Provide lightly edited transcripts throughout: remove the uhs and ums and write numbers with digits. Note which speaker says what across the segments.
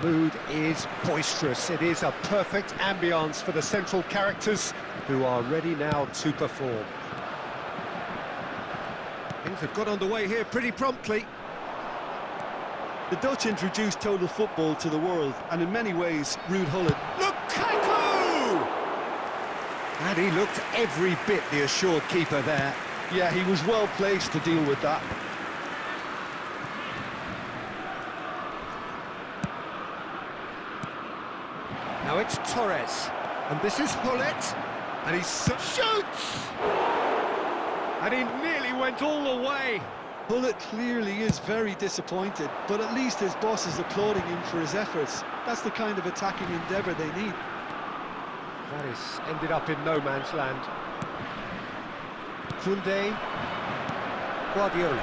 Speaker 1: The mood is boisterous. It is a perfect ambience for the central characters who are ready now to perform. Things have got underway here pretty promptly.
Speaker 2: The Dutch introduced total football to the world, and in many ways, Ruud Gullit.
Speaker 1: Lukaku! And he looked every bit the assured keeper there.
Speaker 2: Yeah, he was well placed to deal with that.
Speaker 1: Now it's Torres, and this is Gullit, and he shoots! And he nearly went all the way.
Speaker 2: Gullit clearly is very disappointed, but at least his boss is applauding him for his efforts. That's the kind of attacking endeavour they need.
Speaker 1: That is ended up in no man's land. Koundé, Guardiola.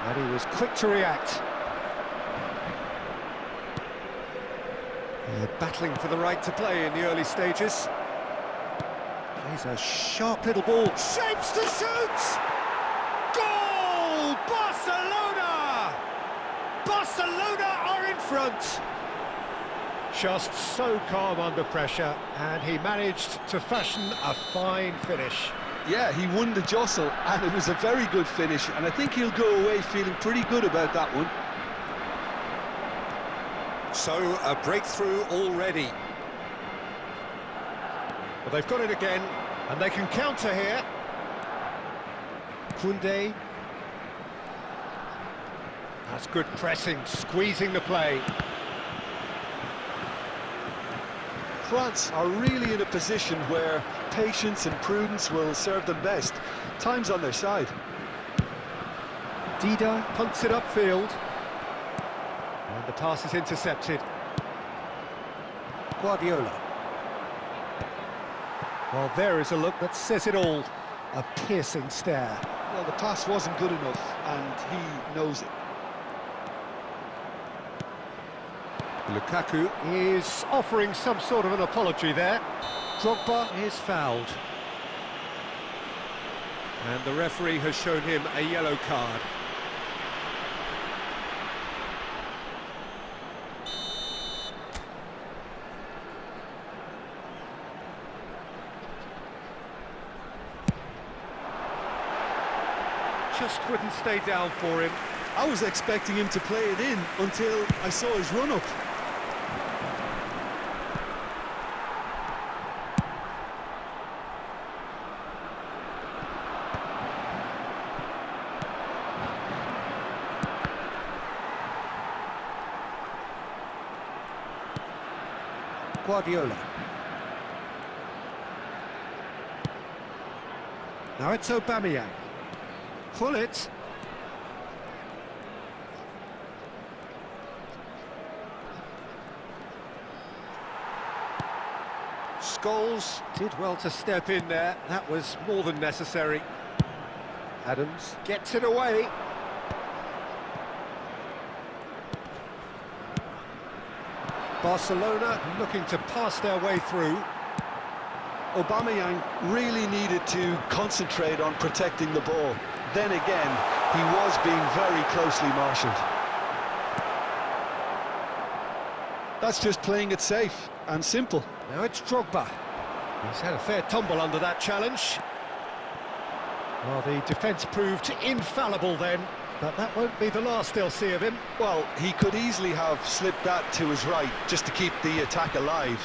Speaker 1: And he was quick to react. They're battling for the right to play in the early stages. Plays a sharp little ball. Shapes to shoot! Goal! Barcelona! Barcelona are in front! Just so calm under pressure, and he managed to fashion a fine finish.
Speaker 2: Yeah, he won the jostle, and it was a very good finish, and I think he'll go away feeling pretty good about that one.
Speaker 1: So, a breakthrough already. Well, they've got it again, and they can counter here. Koundé. That's good pressing, squeezing the play.
Speaker 2: France are really in a position where patience and prudence will serve them best. Time's on their side.
Speaker 1: Dida punts it upfield. And the pass is intercepted. Guardiola. Well, there is a look that says it all. A piercing stare.
Speaker 2: Well, the pass wasn't good enough, and he knows it.
Speaker 1: Lukaku is offering some sort of an apology there. Drogba is fouled. And the referee has shown him a yellow card. Just wouldn't stay down for him.
Speaker 2: I was expecting him to play it in until I saw his run-up.
Speaker 1: Guardiola. Now it's Aubameyang. Gullit. Scholes did well to step in there. That was more than necessary. Adams gets it away. Barcelona looking to pass their way through.
Speaker 2: Aubameyang really needed to concentrate on protecting the ball. Then again, he was being very closely marshalled. That's just playing it safe and simple.
Speaker 1: Now it's Drogba. He's had a fair tumble under that challenge. Well, the defence proved infallible then, but that won't be the last they'll see of him.
Speaker 2: Well, he could easily have slipped that to his right just to keep the attack alive,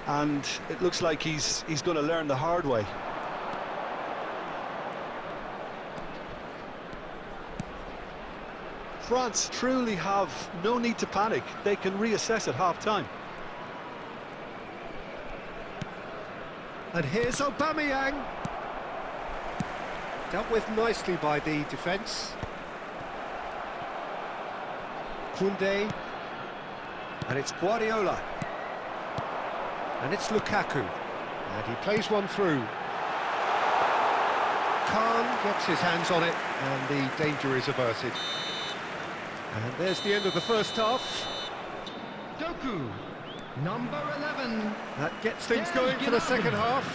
Speaker 2: and it looks like he's going to learn the hard way. France truly have no need to panic. They can reassess at half-time.
Speaker 1: And here's Aubameyang. Dealt with nicely by the defence. Koundé. And it's Guardiola. And it's Lukaku. And he plays one through. Khan gets his hands on it, and the danger is averted. And there's the end of the first half. Doku.
Speaker 3: Number 11.
Speaker 1: That gets things going for the second half.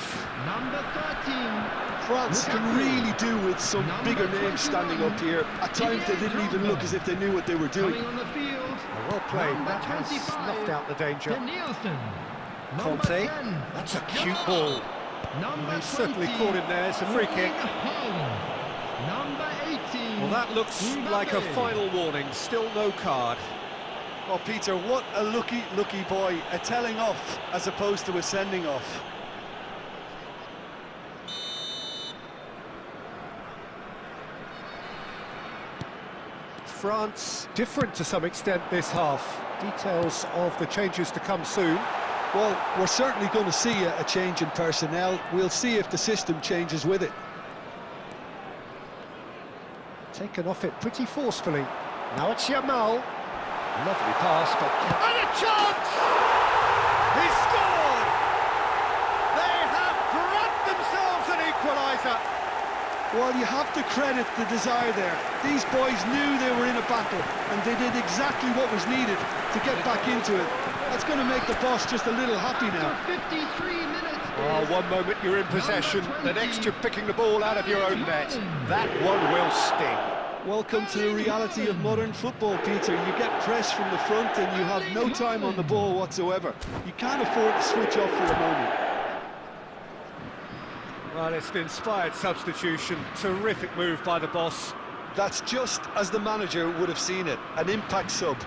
Speaker 3: Number 13.
Speaker 2: France can really do with some bigger names standing up here. At times they didn't even look as if they knew what they were doing.
Speaker 3: Coming on the field.
Speaker 1: Well played,
Speaker 3: Number
Speaker 1: that has
Speaker 3: 25,
Speaker 1: snuffed out the danger.
Speaker 3: Danielson. Number
Speaker 1: Conte,
Speaker 3: 10.
Speaker 1: that's a cute ball.
Speaker 3: Number
Speaker 1: He's certainly
Speaker 3: 20,
Speaker 1: caught him there, it's a free kick.
Speaker 3: Number 18.
Speaker 1: Well, that looks like a
Speaker 3: Mbappe.
Speaker 1: final warning, still no card.
Speaker 2: Oh, Peter, what a lucky boy. A telling off as opposed to a sending off.
Speaker 1: France different to some extent this half. Details of the changes to come soon.
Speaker 2: Well, we're certainly going to see a change in personnel. We'll see if the system changes with it.
Speaker 1: Taken off it pretty forcefully. Now it's Yamal. Lovely pass, but... And a chance! He scored! They have grabbed themselves an equaliser.
Speaker 2: Well, you have to credit the desire there. These boys knew they were in a battle, and they did exactly what was needed to get back into it. That's going to make the boss just a little happy now.
Speaker 3: After 53 minutes.
Speaker 1: Oh, one moment you're in possession, the next you're picking the ball out of your own net. That one will sting.
Speaker 2: Welcome to the reality of modern football, Peter. You get pressed from the front and you have no time on the ball whatsoever. You can't afford to switch off for a moment.
Speaker 1: Well, it's an inspired substitution. Terrific move by the boss.
Speaker 2: That's just as the manager would have seen it, an impact sub.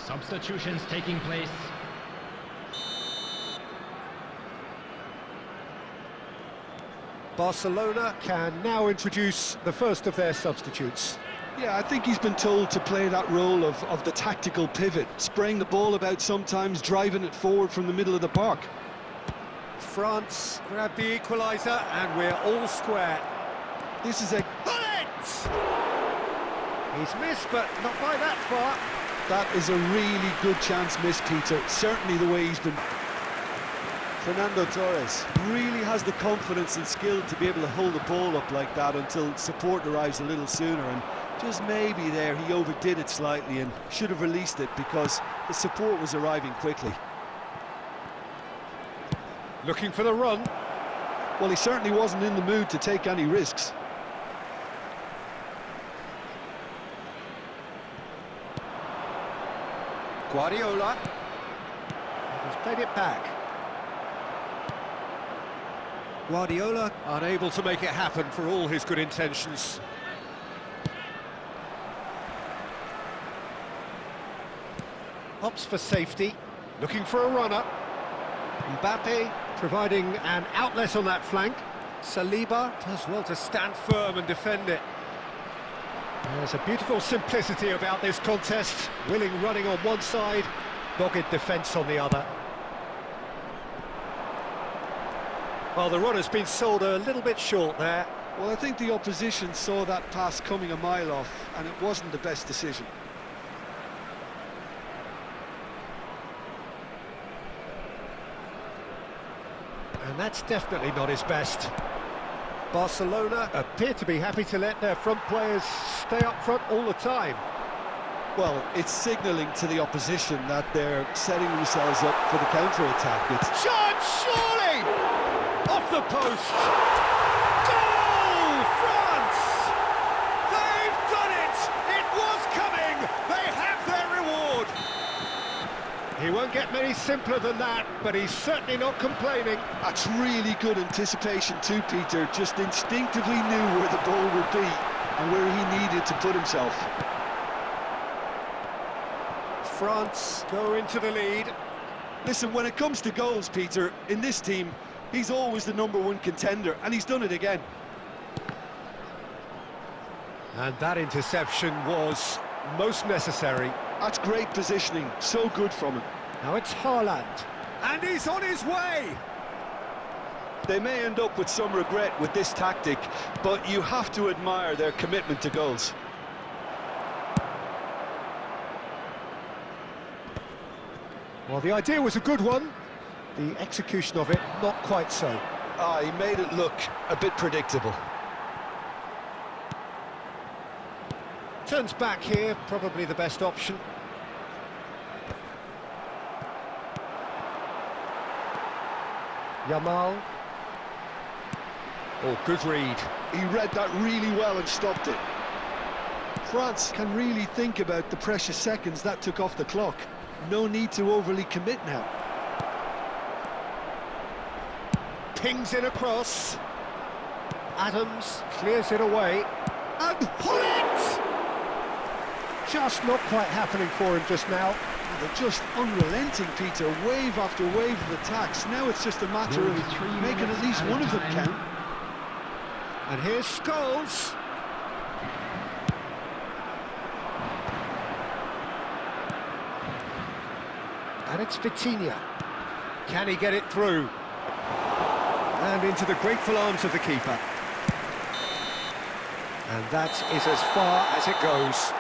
Speaker 3: Substitutions taking place.
Speaker 1: Barcelona can now introduce the first of their substitutes.
Speaker 2: Yeah, I think he's been told to play that role of the tactical pivot, spraying the ball about sometimes, driving it forward from the middle of the park.
Speaker 1: France grab the equaliser and we're all square.
Speaker 2: This is a...
Speaker 1: Bullet! He's missed, but not by that far.
Speaker 2: That is a really good chance miss, Peter. Certainly the way he's been... Fernando Torres really has the confidence and skill to be able to hold the ball up like that until support arrives a little sooner, and just maybe there he overdid it slightly and should have released it because the support was arriving quickly.
Speaker 1: Looking for the run.
Speaker 2: Well, he certainly wasn't in the mood to take any risks.
Speaker 1: Guardiola. He's played it back. Guardiola unable to make it happen for all his good intentions. Opts for safety, looking for a runner. Mbappe providing an outlet on that flank. Saliba does well to stand firm and defend it. There's a beautiful simplicity about this contest. Willing running on one side, dogged defence on the other. Well, the run has been sold a little bit short there.
Speaker 2: Well, I think the opposition saw that pass coming a mile off, and it wasn't the best decision.
Speaker 1: And that's definitely not his best. Barcelona appear to be happy to let their front players stay up front all the time.
Speaker 2: Well, it's signalling to the opposition that they're setting themselves up for the counter-attack. It's
Speaker 1: Shot, surely! Off the post! Goal, France! They've done it! It was coming! They have their reward! He won't get many simpler than that, but he's certainly not complaining.
Speaker 2: That's really good anticipation too, Peter. Just instinctively knew where the ball would be and where he needed to put himself.
Speaker 1: France go into the lead.
Speaker 2: Listen, when it comes to goals, Peter, in this team, he's always the #1 contender, and he's done it again.
Speaker 1: And that interception was most necessary.
Speaker 2: That's great positioning, so good from him.
Speaker 1: Now it's Haaland, and he's on his way!
Speaker 2: They may end up with some regret with this tactic, but you have to admire their commitment to goals.
Speaker 1: Well, the idea was a good one. The execution of it, not quite so.
Speaker 2: He made it look a bit predictable.
Speaker 1: Turns back here, probably the best option. Yamal. Oh, good read.
Speaker 2: He read that really well and stopped it. France can really think about the precious seconds that took off the clock. No need to overly commit now.
Speaker 1: Pings in across. Adams clears it away. And Hullet! Just not quite happening for him just now.
Speaker 2: They're just unrelenting, Peter. Wave after wave of attacks. Now it's just a matter of making at least one of them count.
Speaker 1: And here's Scholes. And it's Vitinha. Can he get it through? And into the grateful arms of the keeper. And that is as far as it goes.